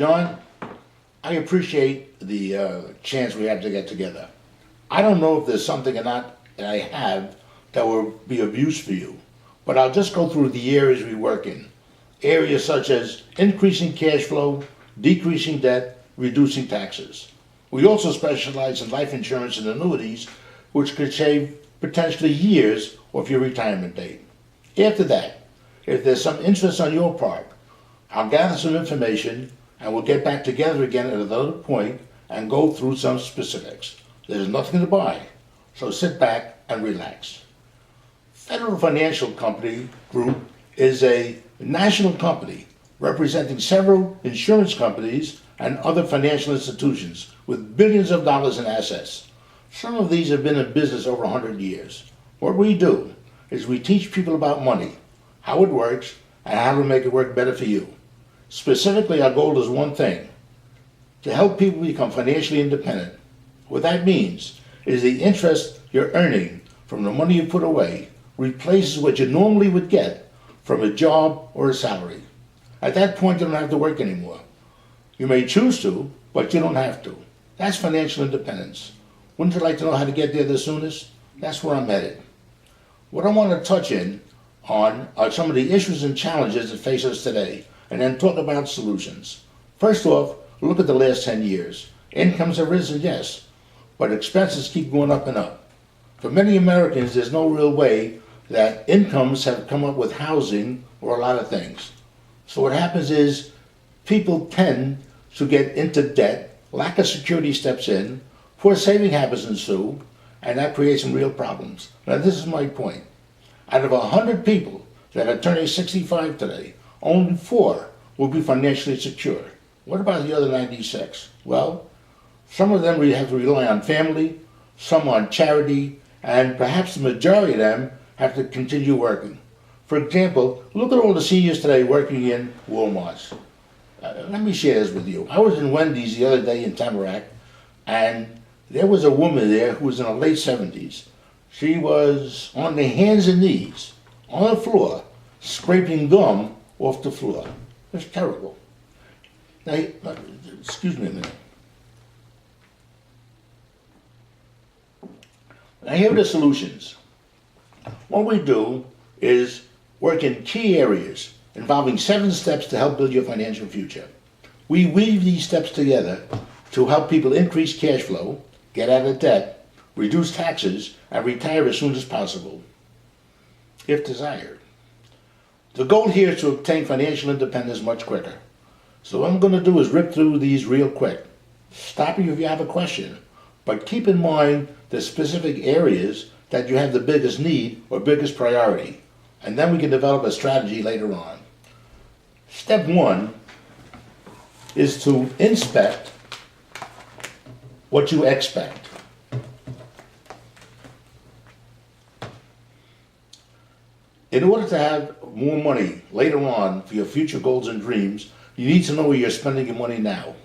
John, I appreciate the chance we have to get together. I don't know if there's something or not that I have that will be of use for you, but I'll just go through the areas we work in. Areas such as increasing cash flow, decreasing debt, reducing taxes. We also specialize in life insurance and annuities, which could save potentially years off your retirement date. After that, if there's some interest on your part, I'll gather some information and we'll get back together again at another point and go through some specifics. There's nothing to buy, so sit back and relax. Federal Financial Company Group is a national company representing several insurance companies and other financial institutions with billions of dollars in assets. Some of these have been in business over 100 years. What we do is we teach people about money, how it works, and how to make it work better for you. Specifically, our goal is one thing: to help people become financially independent. What that means is the interest you're earning from the money you put away replaces what you normally would get from a job or a salary. At that point, you don't have to work anymore. You may choose to, but you don't have to. That's financial independence. Wouldn't you like to know how to get there the soonest? That's where I'm headed. What I want to touch on are some of the issues and challenges that face us today, and then talk about solutions. First off, look at the last 10 years. Incomes have risen, yes, but expenses keep going up and up. For many Americans, there's no real way that incomes have come up with housing or a lot of things. So what happens is people tend to get into debt, lack of security steps in, poor saving habits ensue, and that creates some real problems. Now this is my point. Out of 100 people that are turning 65 today, only 4 will be financially secure. What about the other 96? Well, some of them we have to rely on family, some on charity, and perhaps the majority of them have to continue working. For example, look at all the seniors today working in Walmarts. Let me share this with you. I was in Wendy's the other day in Tamarack, and there was a woman there who was in her late 70s. She was on the hands and knees on the floor, scraping gum off the floor. It's terrible. Now, excuse me a minute. Now here are the solutions. What we do is work in key areas involving 7 steps to help build your financial future. We weave these steps together to help people increase cash flow, get out of debt, reduce taxes, and retire as soon as possible, if desired. The goal here is to obtain financial independence much quicker. So what I'm going to do is rip through these real quick. Stop you if you have a question, but keep in mind the specific areas that you have the biggest need or biggest priority, and then we can develop a strategy later on. Step 1 is to inspect what you expect. In order to have more money later on for your future goals and dreams, you need to know where you're spending your money now.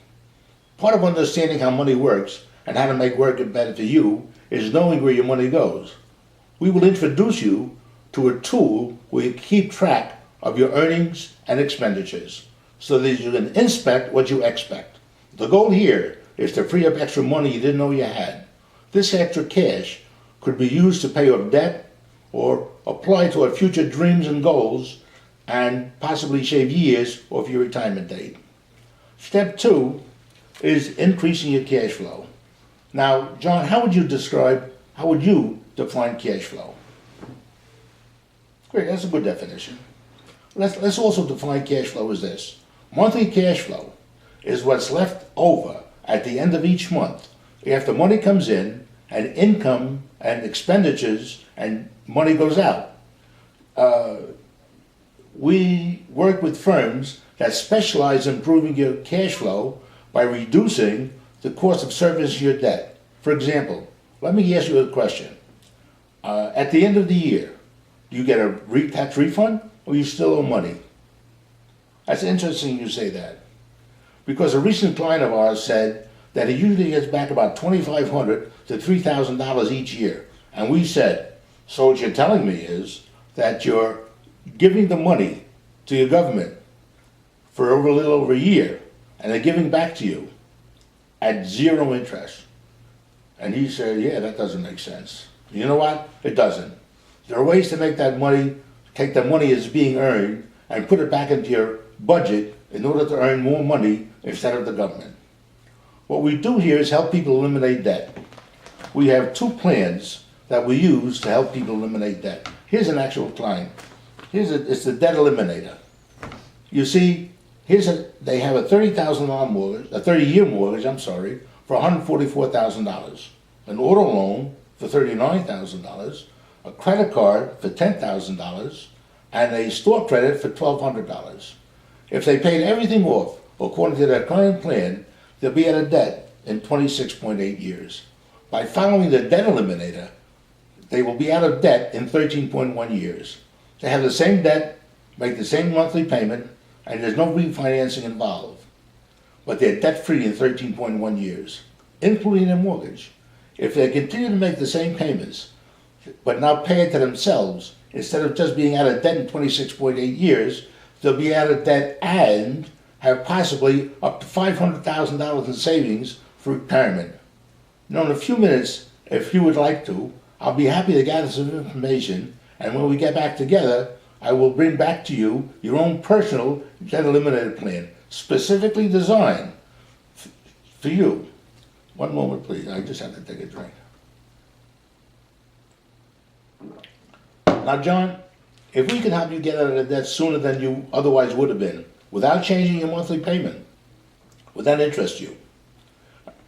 Part of understanding how money works and how to make work better for you is knowing where your money goes. We will introduce you to a tool where you keep track of your earnings and expenditures so that you can inspect what you expect. The goal here is to free up extra money you didn't know you had. This extra cash could be used to pay off debt or apply to our future dreams and goals and possibly save years off your retirement date. Step 2 is increasing your cash flow. Now, John, how would you define cash flow? Great, that's a good definition. Let's also define cash flow as this. Monthly cash flow is what's left over at the end of each month after money comes in and income and expenditures and money goes out. We work with firms that specialize in improving your cash flow by reducing the cost of servicing your debt. For example, let me ask you a question. At the end of the year, do you get a tax refund or you still owe money? That's interesting you say that, because a recent client of ours said that he usually gets back about $2,500 to $3,000 each year. And we said, so what you're telling me is that you're giving the money to your government for a little over a year, and they're giving back to you at zero interest. And he said, yeah, that doesn't make sense. You know what? It doesn't. There are ways to make that money, take the money as being earned, and put it back into your budget in order to earn more money instead of the government. What we do here is help people eliminate debt. We have two plans that we use to help people eliminate debt. Here's an actual client. It's the debt eliminator. You see, they have a $30,000 mortgage, a 30-year mortgage, for $144,000. An auto loan for $39,000, a credit card for $10,000, and a store credit for $1,200. If they paid everything off, according to their current plan, they'll be out of debt in 26.8 years. By following the debt eliminator, they will be out of debt in 13.1 years. They have the same debt, make the same monthly payment, and there's no refinancing involved. But they're debt-free in 13.1 years, including their mortgage. If they continue to make the same payments, but now pay it to themselves, instead of just being out of debt in 26.8 years, they'll be out of debt and have possibly up to $500,000 in savings for retirement. Now, in a few minutes, if you would like to, I'll be happy to gather some information, and when we get back together, I will bring back to you your own personal debt eliminator plan, specifically designed for you. One moment, please. I just have to take a drink. Now, John, if we can help you get out of the debt sooner than you otherwise would have been, without changing your monthly payment, would that interest you?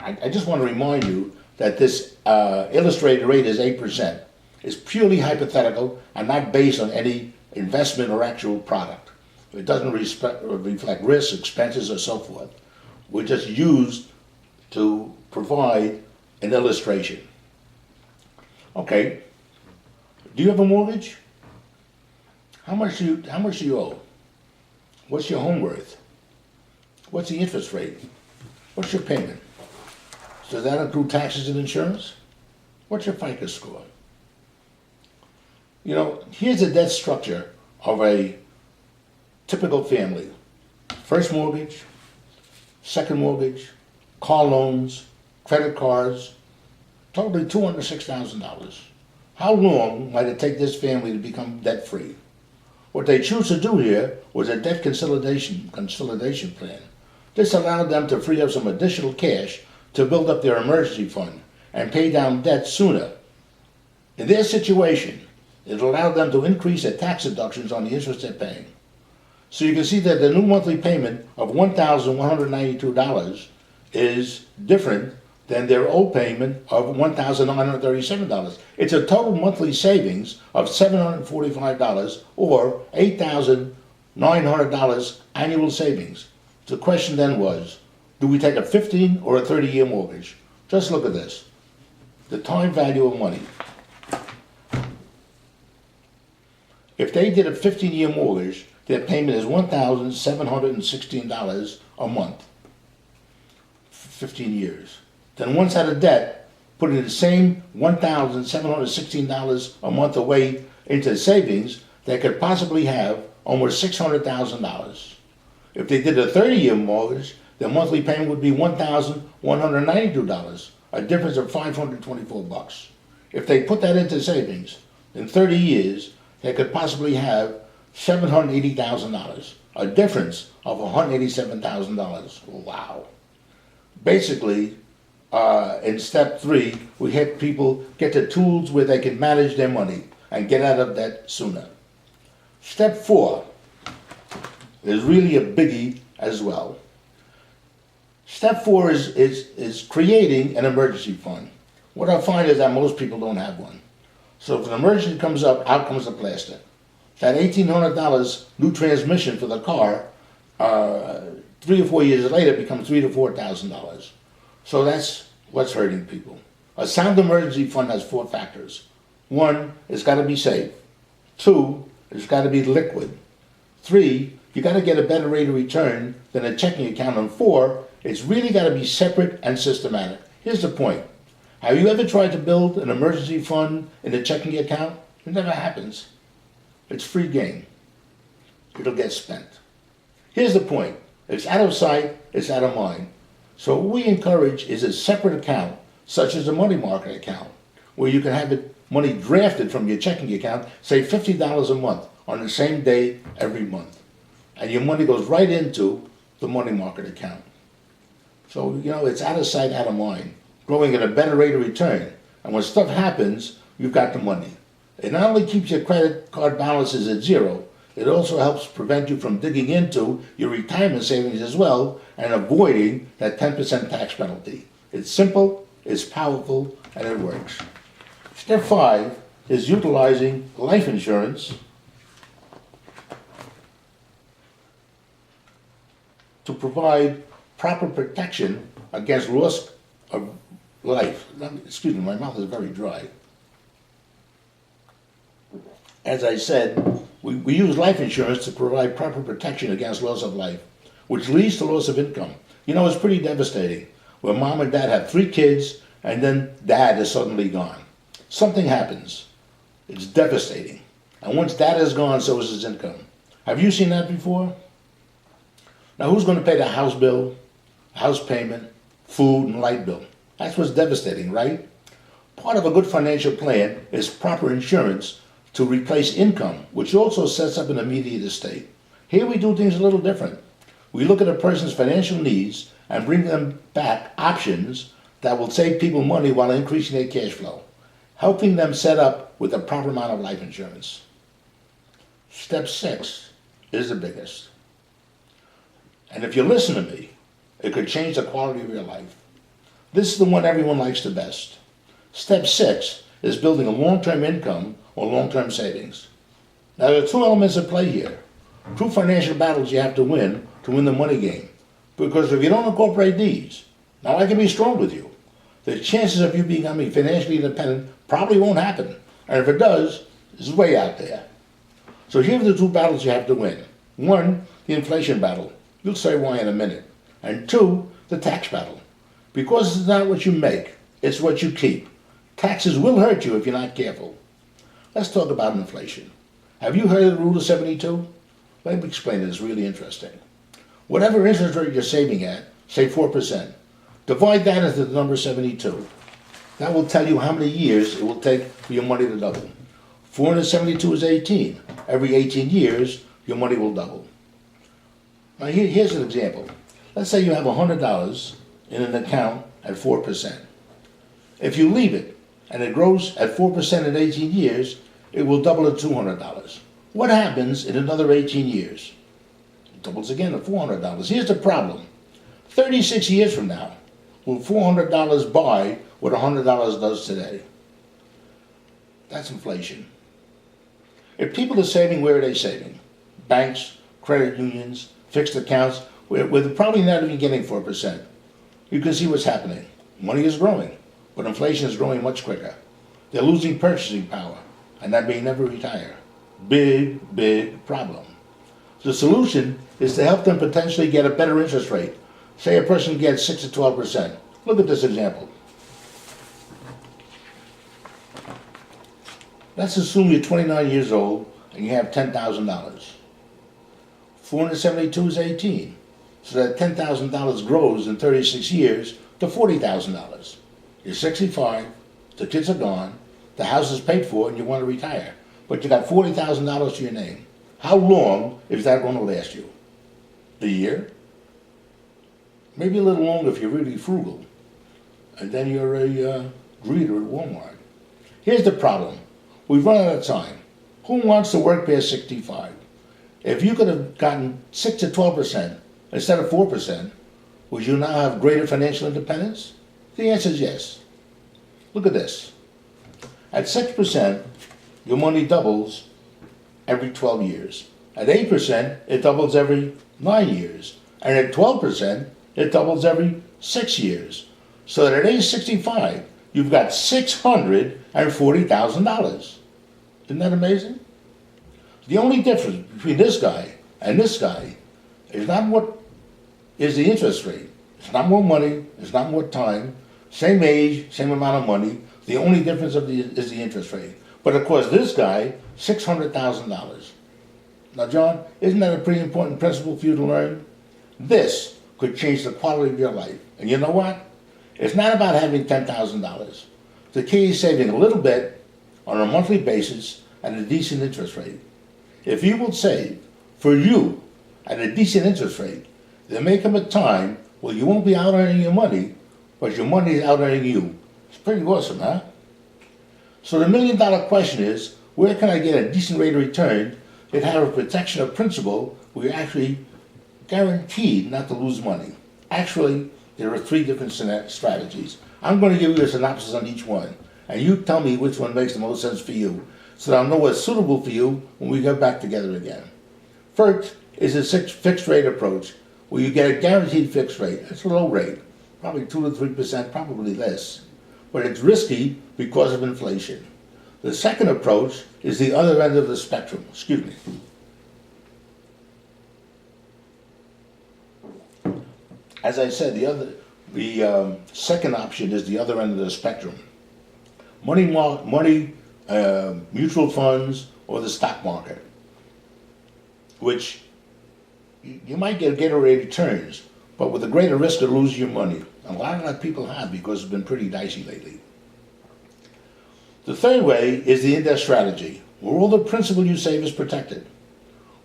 I just want to remind you that this illustrated rate is 8%. It's purely hypothetical and not based on any investment or actual product. It doesn't reflect risks, expenses, or so forth. We're just used to provide an illustration. Okay. Do you have a mortgage? How much do you owe? What's your home worth? What's the interest rate? What's your payment? Does that include taxes and insurance? What's your FICO score? You know, here's the debt structure of a typical family. First mortgage, second mortgage, car loans, credit cards, totally $206,000. How long might it take this family to become debt-free? What they choose to do here was a debt consolidation plan. This allowed them to free up some additional cash to build up their emergency fund and pay down debt sooner. In their situation, it allowed them to increase their tax deductions on the interest they're paying. So you can see that the new monthly payment of $1,192 is different than their old payment of $1,937. It's a total monthly savings of $745 or $8,900 annual savings. The question then was, do we take a 15 or a 30-year mortgage? Just look at this. The time value of money. If they did a 15-year mortgage, their payment is $1,716 a month. 15 years. Then once out of debt, putting the same $1,716 a month away into savings, they could possibly have almost $600,000. If they did a 30-year mortgage, their monthly payment would be $1,192, a difference of $524. If they put that into savings, in 30 years, they could possibly have $780,000, a difference of $187,000. Wow. Basically, in step 3, we help people get the tools where they can manage their money and get out of debt sooner. Step 4 is really a biggie as well. Step 4 is creating an emergency fund. What I find is that most people don't have one. So if an emergency comes up, out comes the plaster. That $1,800 new transmission for the car, 3 or 4 years later, becomes $3,000 to $4,000. So that's what's hurting people. A sound emergency fund has 4 factors. 1, it's got to be safe. 2, it's got to be liquid. 3, you got to get a better rate of return than a checking account. And 4, it's really got to be separate and systematic. Here's the point. Have you ever tried to build an emergency fund in a checking account? It never happens. It's free game. It'll get spent. Here's the point. It's out of sight, it's out of mind. So what we encourage is a separate account, such as a money market account, where you can have it money drafted from your checking account, say $50 a month, on the same day every month. And your money goes right into the money market account. So, it's out of sight, out of mind, growing at a better rate of return. And when stuff happens, you've got the money. It not only keeps your credit card balances at zero, it also helps prevent you from digging into your retirement savings as well and avoiding that 10% tax penalty. It's simple, it's powerful, and it works. Step 5 is utilizing life insurance to provide proper protection against loss of life. Excuse me, my mouth is very dry. As I said, we use life insurance to provide proper protection against loss of life, which leads to loss of income. It's pretty devastating when mom and dad have 3 kids and then dad is suddenly gone. Something happens. It's devastating. And once dad is gone, so is his income. Have you seen that before? Now, who's going to pay the house bill, house payment, food, and light bill? That's what's devastating, right? Part of a good financial plan is proper insurance to replace income, which also sets up an immediate estate. Here we do things a little different. We look at a person's financial needs and bring them back options that will save people money while increasing their cash flow, helping them set up with the proper amount of life insurance. Step 6 is the biggest. And if you listen to me, it could change the quality of your life. This is the one everyone likes the best. Step 6 is building a long-term income or long-term savings. Now, there are 2 elements at play here. 2 financial battles you have to win the money game. Because if you don't incorporate these, now I can be strong with you, the chances of you becoming financially independent probably won't happen. And if it does, it's way out there. So here are the 2 battles you have to win. 1, the inflation battle. You'll say why in a minute. And 2, the tax battle. Because it's not what you make, it's what you keep. Taxes will hurt you if you're not careful. Let's talk about inflation. Have you heard of the rule of 72? Let me explain it, it's really interesting. Whatever interest rate you're saving at, say 4%, divide that into the number 72. That will tell you how many years it will take for your money to double. 472 is 18. Every 18 years, your money will double. Now here's an example. Let's say you have $100 in an account at 4%. If you leave it and it grows at 4% in 18 years, it will double to $200. What happens in another 18 years? It doubles again to $400. Here's the problem. 36 years from now, will $400 buy what $100 does today? That's inflation. If people are saving, where are they saving? Banks, credit unions, fixed accounts, where they're probably not even getting 4%. You can see what's happening. Money is growing, but inflation is growing much quicker. They're losing purchasing power, and that may never retire. Big, big problem. The solution is to help them potentially get a better interest rate. Say a person gets 6 to 12%. Look at this example. Let's assume you're 29 years old and you have $10,000. 472 is 18. So that $10,000 grows in 36 years to $40,000. You're 65, the kids are gone, the house is paid for, and you want to retire. But you got $40,000 to your name. How long is that going to last you? The year? Maybe a little longer if you're really frugal. And then you're a greeter at Walmart. Here's the problem. We've run out of time. Who wants to work past 65? If you could have gotten 6 to 12% instead of 4%, would you now have greater financial independence? The answer is yes. Look at this. At 6%, your money doubles every 12 years. At 8%, it doubles every 9 years. And at 12%, it doubles every 6 years. So that at age 65, you've got $640,000. Isn't that amazing? The only difference between this guy and this guy is not what is the interest rate. It's not more money, it's not more time, same age, same amount of money. The only difference is the interest rate. But of course, this guy, $600,000. Now, John, isn't that a pretty important principle for you to learn? This could change the quality of your life. And you know what? It's not about having $10,000. The key is saving a little bit on a monthly basis at a decent interest rate. If you will save for you at a decent interest rate, there may come a time where you won't be out earning your money, but your money is out earning you. It's pretty awesome, huh? So the $1 million question is, where can I get a decent rate of return that have a protection of principal where you're actually guaranteed not to lose money? Actually, there are 3 different strategies. I'm going to give you a synopsis on each one, and you tell me which one makes the most sense for you, so that I'll know what's suitable for you when we get back together again. First is a fixed rate approach, where you get a guaranteed fixed rate. It's a low rate, probably 2 to 3%, probably less. But it's risky because of inflation. The second approach is the other end of the spectrum. Excuse me. As I said, the second option is the other end of the spectrum. Mutual funds, or the stock market, which you might get rate returns, but with a greater risk of losing your money. A lot of that people have because it's been pretty dicey lately. The third way is the index strategy, where all the principal you save is protected.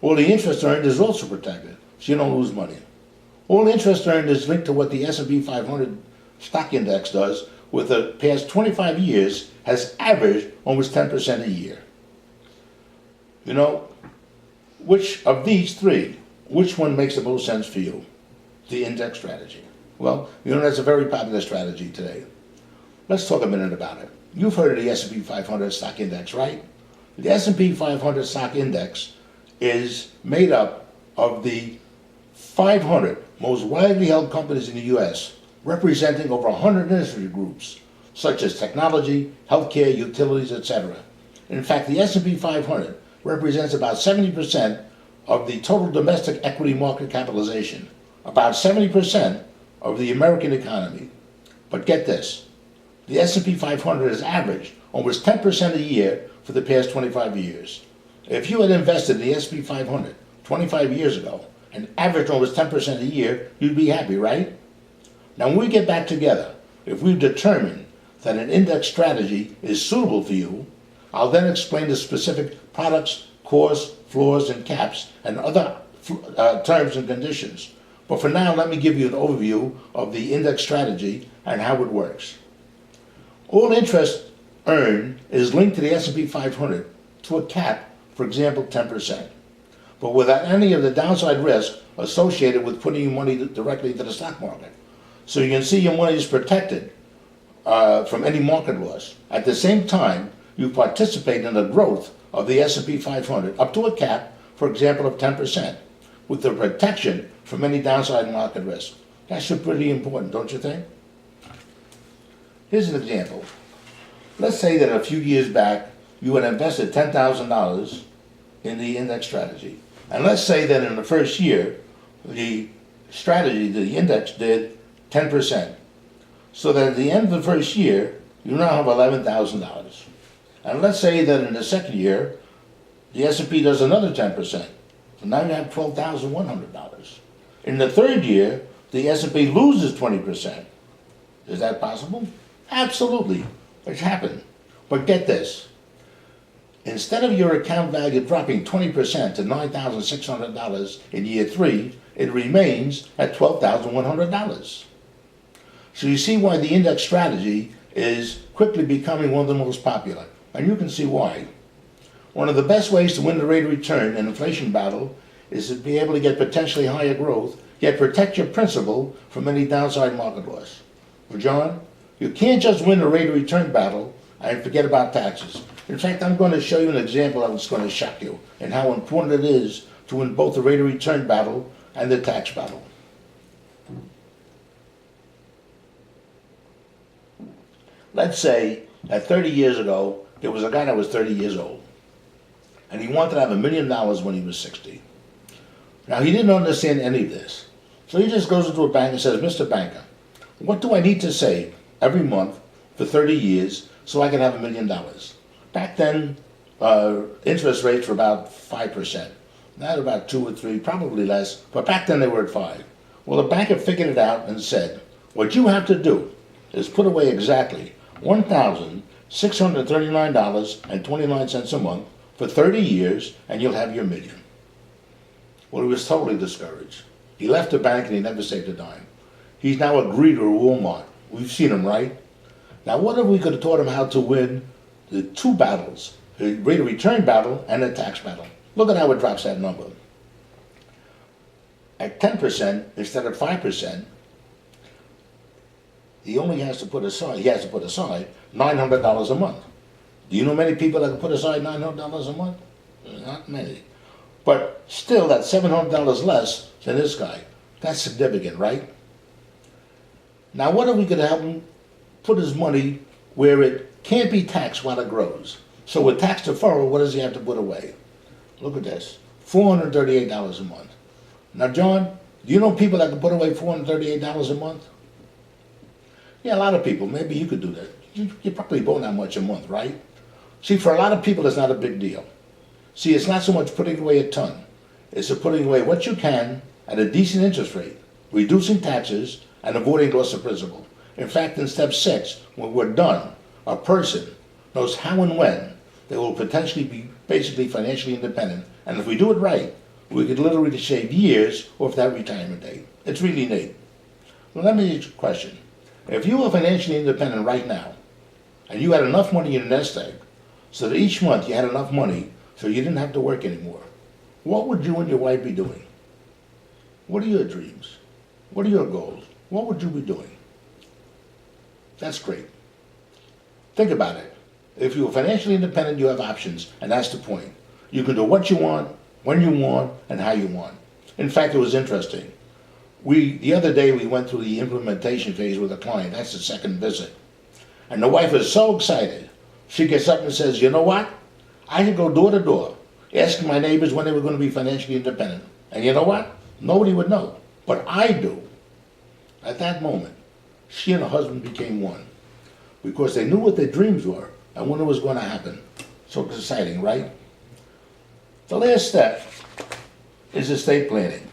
All the interest earned is also protected, so you don't lose money. All interest earned is linked to what the S&P 500 stock index does, with the past 25 years has averaged almost 10% a year. You know, which of these 3, which one makes the most sense for you? The index strategy. Well, you know, that's a very popular strategy today. Let's talk a minute about it. You've heard of the S&P 500 stock index, right? The S&P 500 stock index is made up of the 500 most widely held companies in the U.S., representing over 100 industry groups, such as technology, healthcare, utilities, etc. In fact, the S&P 500 represents about 70% of the total domestic equity market capitalization, about 70% of the American economy. But get this, the S&P 500 has averaged almost 10% a year for the past 25 years. If you had invested in the S&P 500 25 years ago and averaged almost 10% a year, you'd be happy, right? Now when we get back together, if we've determined that an index strategy is suitable for you, I'll then explain the specific products, cores, floors, and caps, and other terms and conditions. But for now, let me give you an overview of the index strategy and how it works. All interest earned is linked to the S&P 500 to a cap, for example, 10%, but without any of the downside risk associated with putting your money directly into the stock market. So you can see your money is protected from any market loss. At the same time, you participate in the growth of the S&P 500 up to a cap, for example, of 10%, with the protection from any downside market risk. That's pretty important, don't you think? Here's an example. Let's say that a few years back, you had invested $10,000 in the index strategy. And let's say that in the first year, the strategy, the index did 10%. So that at the end of the first year, you now have $11,000. And let's say that in the second year, the S&P does another 10%. So now you have $12,100. In the third year, the S&P loses 20%. Is that possible? Absolutely. It's happened. But get this. Instead of your account value dropping 20% to $9,600 in year 3, it remains at $12,100. So you see why the index strategy is quickly becoming one of the most popular. And you can see why. One of the best ways to win the rate of return in an inflation battle is to be able to get potentially higher growth, yet protect your principal from any downside market loss. Well, John, you can't just win the rate of return battle and forget about taxes. In fact, I'm going to show you an example that's going to shock you and how important it is to win both the rate of return battle and the tax battle. Let's say that 30 years ago, there was a guy that was 30 years old, and he wanted to have $1 million when he was 60. Now, he didn't understand any of this. So he just goes into a bank and says, Mr. Banker, what do I need to save every month for 30 years so I can have $1 million? Back then, interest rates were about 5%. Now about 2 or 3, probably less, but back then they were at 5. Well, the banker figured it out and said, what you have to do is put away exactly $1,639.29 a month for 30 years and you'll have your million. Well, he was totally discouraged. He left the bank and he never saved a dime. He's now a greeter at Walmart. We've seen him, right? Now, what if we could have taught him how to win the two battles, the rate of return battle and the tax battle? Look at how it drops that number. At 10% instead of 5%, he has to put aside $900 a month. Do you know many people that can put aside $900 a month? Not many. But still, that's $700 less than this guy. That's significant, right? Now, what are we going to help him put his money where it can't be taxed while it grows? So with tax deferral, what does he have to put away? Look at this, $438 a month. Now, John, do you know people that can put away $438 a month? Yeah, a lot of people. Maybe you could do that. You probably don't that much a month, right? See, for a lot of people, it's not a big deal. See, it's not so much putting away a ton. It's putting away what you can at a decent interest rate, reducing taxes, and avoiding loss of principal. In fact, in step 6, when we're done, a person knows how and when they will potentially be basically financially independent. And if we do it right, we could literally shave years off that retirement date. It's really neat. Well, let me ask you a question. If you were financially independent right now, and you had enough money in a nest egg, so that each month you had enough money so you didn't have to work anymore, what would you and your wife be doing? What are your dreams? What are your goals? What would you be doing? That's great. Think about it. If you're financially independent, you have options, and that's the point. You can do what you want, when you want, and how you want. In fact, it was interesting. The other day we went through the implementation phase with a client. That's the second visit. And the wife was so excited. She gets up and says, you know what? I could go door to door, asking my neighbors when they were going to be financially independent. And you know what? Nobody would know. But I do. At that moment, she and her husband became one. Because they knew what their dreams were and when it was going to happen. So exciting, right? The last step is estate planning.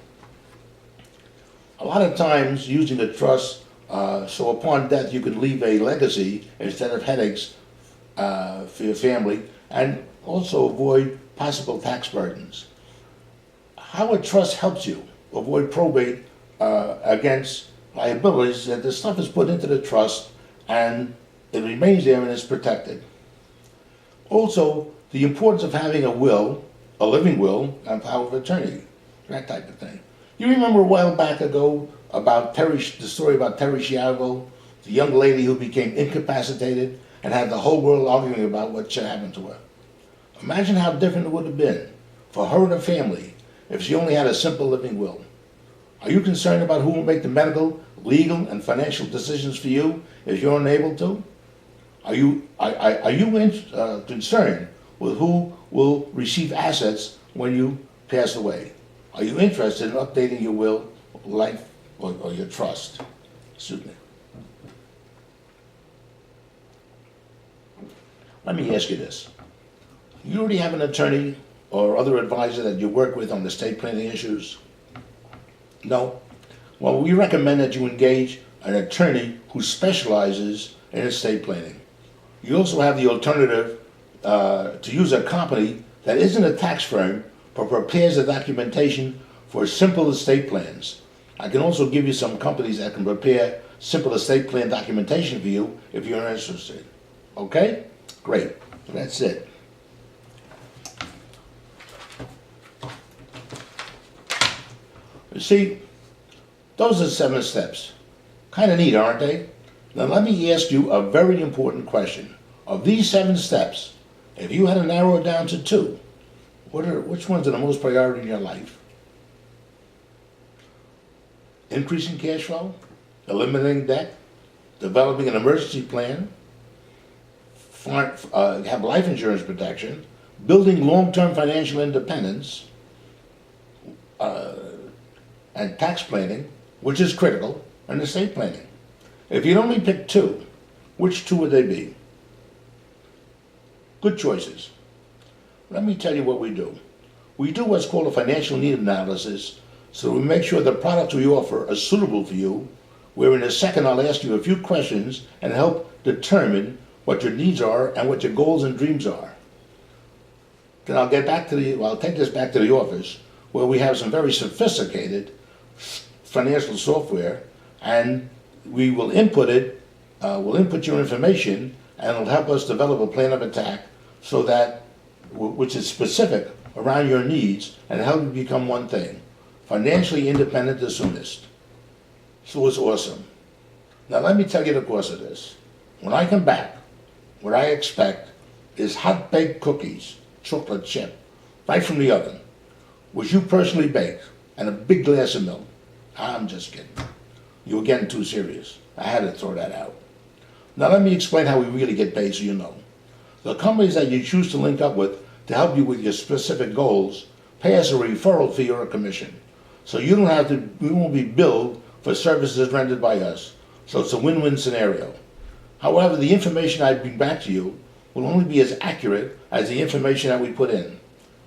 A lot of times using a trust, so upon death you can leave a legacy instead of headaches for your family, and also avoid possible tax burdens. How a trust helps you avoid probate against liabilities, that the stuff is put into the trust and it remains there and is protected. Also, the importance of having a will, a living will, and power of attorney, that type of thing. You remember a while back ago about the story about Terry Schiavo, the young lady who became incapacitated and had the whole world arguing about what should happen to her. Imagine how different it would have been for her and her family if she only had a simple living will. Are you concerned about who will make the medical, legal, and financial decisions for you if you're unable to? Are you concerned with who will receive assets when you pass away? Are you interested in updating your will, life, or your trust? Excuse me. Let me ask you this. You already have an attorney or other advisor that you work with on estate planning issues? No? Well, we recommend that you engage an attorney who specializes in estate planning. You also have the alternative to use a company that isn't a tax firm but prepares the documentation for simple estate plans. I can also give you some companies that can prepare simple estate plan documentation for you if you're interested. Okay? Great. That's it. You see, those are 7 steps. Kind of neat, aren't they? Now let me ask you a very important question. Of these 7 steps, if you had to narrow it down to 2, which ones are the most priority in your life? Increasing cash flow, eliminating debt, developing an emergency plan, have life insurance protection, building long-term financial independence, and tax planning, which is critical, and estate planning. If you'd only pick 2, which 2 would they be? Good choices. Let me tell you what we do. We do what's called a financial need analysis So we make sure the products we offer are suitable for you, where in a second I'll ask you a few questions and help determine what your needs are and what your goals and dreams are. Then I'll take this back to the office where we have some very sophisticated financial software, and we will input it, we'll input your information, and it'll help us develop a plan of attack so that, which is specific around your needs and help you become one thing, financially independent the soonest. So it's awesome. Now let me tell you the course of this. When I come back, what I expect is hot-baked cookies, chocolate chip, right from the oven, which you personally baked, and a big glass of milk. I'm just kidding. You were getting too serious. I had to throw that out. Now let me explain how we really get paid so you know. The companies that you choose to link up with to help you with your specific goals pay us a referral fee or a commission. So you won't be billed for services rendered by us. So it's a win-win scenario. However, the information I bring back to you will only be as accurate as the information that we put in.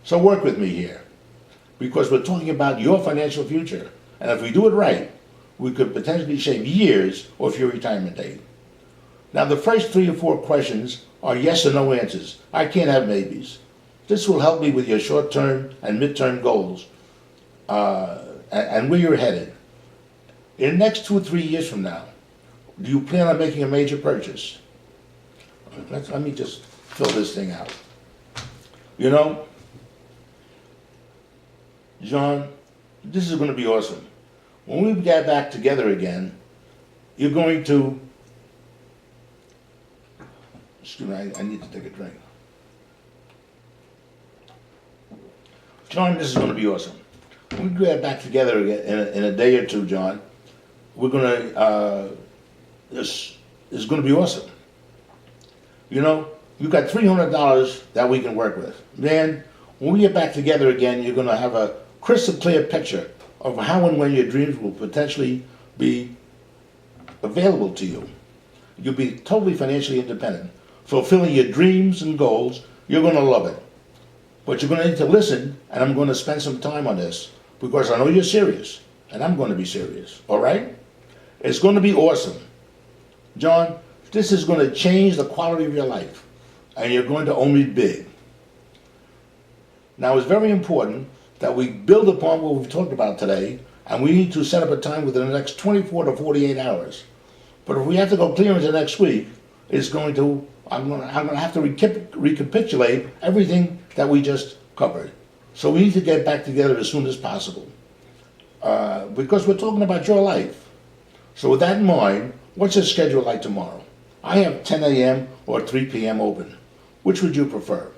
So work with me here, because we're talking about your financial future. And if we do it right, we could potentially shave years off your retirement date. Now, the first 3 or 4 questions are yes or no answers. I can't have maybes. This will help me with your short-term and mid-term goals and where you're headed. In the next 2 or 3 years from now, do you plan on making a major purchase? Let me just fill this thing out. You know, John, this is going to be awesome. When we get back together again, you're going to... Excuse me, I need to take a drink. John, this is going to be awesome. When we get back together again in a day or two, John, we're going to... This is going to be awesome. You know, you've got $300 that we can work with. Man, when we get back together again, you're going to have a crystal clear picture of how and when your dreams will potentially be available to you. You'll be totally financially independent, fulfilling your dreams and goals. You're going to love it. But you're going to need to listen, and I'm going to spend some time on this because I know you're serious, and I'm going to be serious. All right? It's going to be awesome. John, this is going to change the quality of your life, and you're going to own it big. Now, it's very important that we build upon what we've talked about today, and we need to set up a time within the next 24 to 48 hours. But if we have to go clear into next week, I'm going to have to recapitulate everything that we just covered. So we need to get back together as soon as possible, because we're talking about your life. So with that in mind, what's your schedule like tomorrow? I have 10 a.m. or 3 p.m. open. Which would you prefer?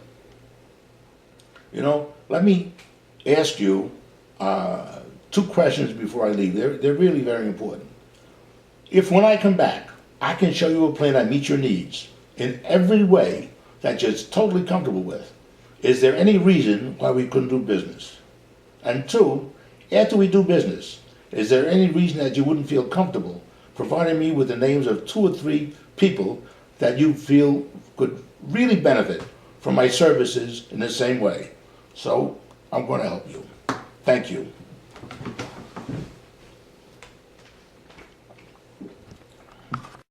You know, let me ask you 2 questions before I leave. They're really very important. If when I come back, I can show you a plan that meets your needs in every way that you're totally comfortable with, is there any reason why we couldn't do business? And 2, after we do business, is there any reason that you wouldn't feel comfortable providing me with the names of 2 or 3 people that you feel could really benefit from my services in the same way? So I'm going to help you. Thank you.